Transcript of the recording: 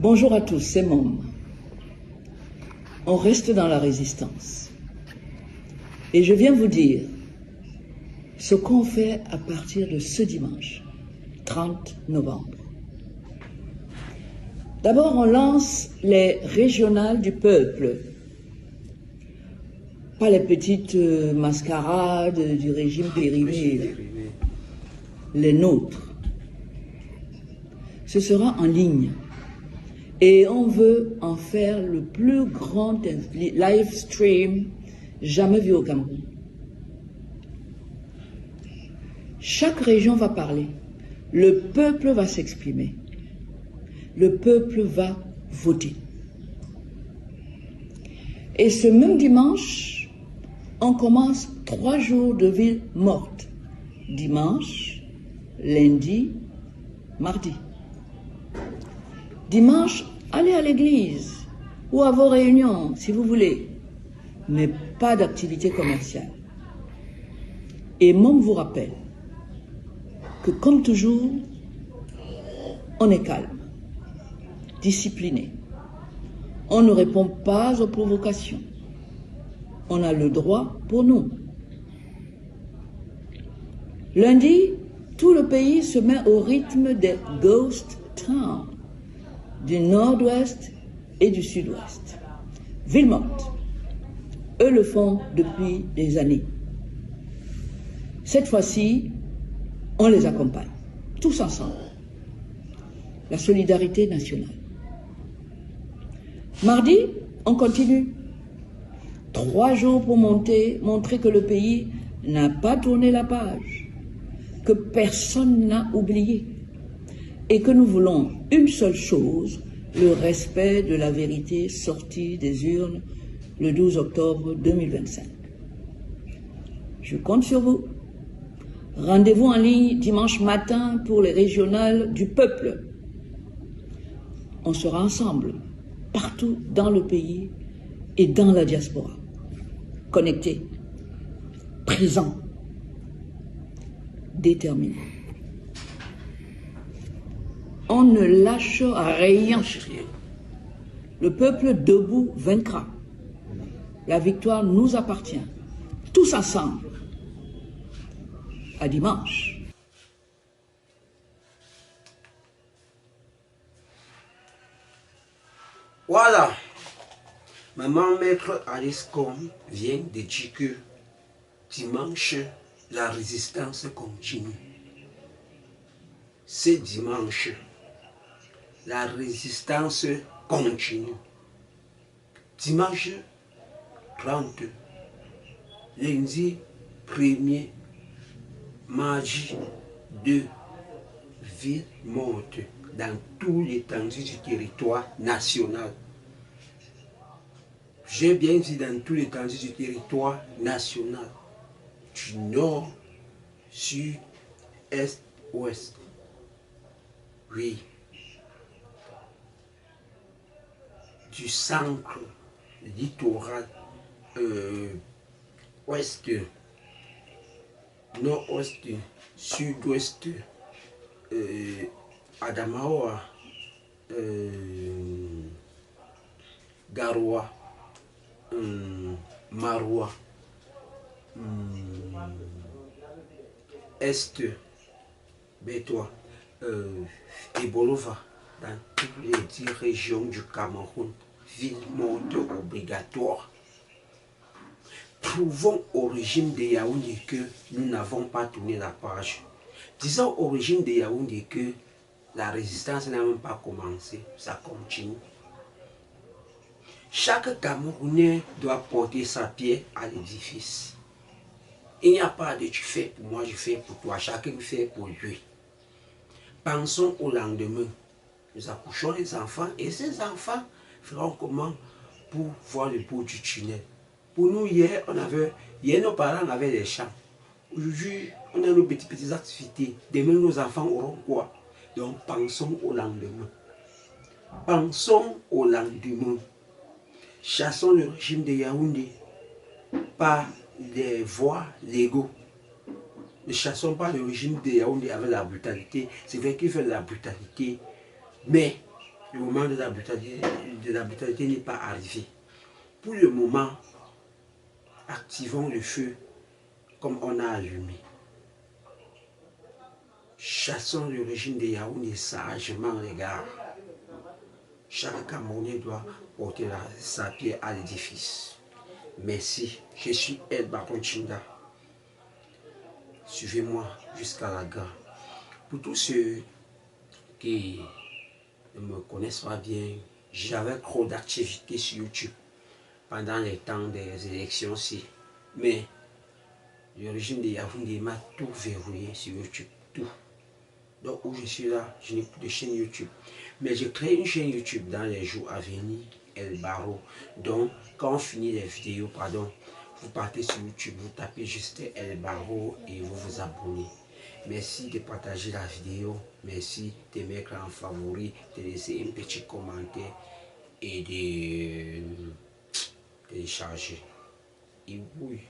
Bonjour à tous, c'est Mom. On reste dans la résistance. Et je viens vous dire ce qu'on fait à partir de ce dimanche, 30 novembre. D'abord, on lance les régionales du peuple. Pas les petites mascarades du régime périmé, les nôtres. Ce sera en ligne. Et on veut en faire le plus grand live stream jamais vu au Cameroun. Chaque région va parler. Le peuple va s'exprimer. Le peuple va voter. Et ce même dimanche, on commence 3 jours de ville morte. Dimanche, lundi, mardi. Dimanche, allez à l'église ou à vos réunions, si vous voulez, mais pas d'activité commerciale. Et Mom vous rappelle que, comme toujours, on est calme, discipliné. On ne répond pas aux provocations. On a le droit pour nous. Lundi, tout le pays se met au rythme des ghost towns du nord-ouest et du sud-ouest. Ville morte. Eux le font depuis des années. Cette fois-ci, on les accompagne, tous ensemble. La solidarité nationale. Mardi, on continue. 3 jours pour montrer que le pays n'a pas tourné la page, que personne n'a oublié, et que nous voulons une seule chose, le respect de la vérité sortie des urnes le 12 octobre 2025. Je compte sur vous. Rendez-vous en ligne dimanche matin pour les régionales du peuple. On sera ensemble, partout dans le pays et dans la diaspora. Connectés, présents, déterminés. On ne lâche rien. Le peuple debout vaincra. La victoire nous appartient. Tous ensemble. À dimanche. Voilà. Maman Maître Alice Com vient de dire que dimanche, la résistance continue. C'est dimanche. La résistance continue. Dimanche 30, lundi 1er, mardi 2, ville morte dans tout l'étendue du territoire national. J'ai bien dit dans tout l'étendue du territoire national, du nord, sud, est, ouest. Oui. Du centre, littoral, ouest, nord-ouest, sud-ouest, Adamawa, Garoua, Maroua, Est, Bétois, Ebolova, dans toutes les 10 régions du Cameroun, ville morte obligatoire. Prouvons au régime de Yaoundé que nous n'avons pas tourné la page. Disons au régime de Yaoundé que la résistance n'a même pas commencé, ça continue. Chaque Camerounais doit porter sa pierre à l'édifice. Il n'y a pas de tu fais pour moi, je fais pour toi, chacun fait pour lui. Pensons au lendemain. Nous accouchons les enfants et ces enfants feront comment pour voir le bout du tunnel. Pour nous, hier, nos parents avaient des champs. Aujourd'hui, on a nos petites activités. Demain, nos enfants auront quoi? Donc, pensons au lendemain. Pensons au lendemain. Chassons le régime de Yaoundé par les voies légaux. Ne chassons pas le régime de Yaoundé avec la brutalité. C'est vrai qu'il fait de la brutalité, mais Le moment de la brutalité n'est pas arrivé. Pour le moment, activons le feu comme on a allumé. Chassons le régime de Yaoundé sagement, les gars. Chaque Camerounais doit porter sa pierre à l'édifice. Merci. Je suis El Baron Chinda. Suivez-moi jusqu'à la gare. Pour tous ceux qui ne me connaissent pas bien, j'avais trop d'activités sur YouTube pendant les temps des élections-ci. Mais le régime de Yaoundé m'a tout verrouillé sur YouTube. Tout. Donc où je suis là, je n'ai plus de chaîne YouTube. Mais je crée une chaîne YouTube dans les jours à venir, El Barro. Donc quand on finit les vidéos, vous partez sur YouTube, vous tapez juste El Barro et vous vous abonnez. Merci de partager la vidéo. Merci de mettre en favori, de laisser un petit commentaire et de télécharger. Et oui.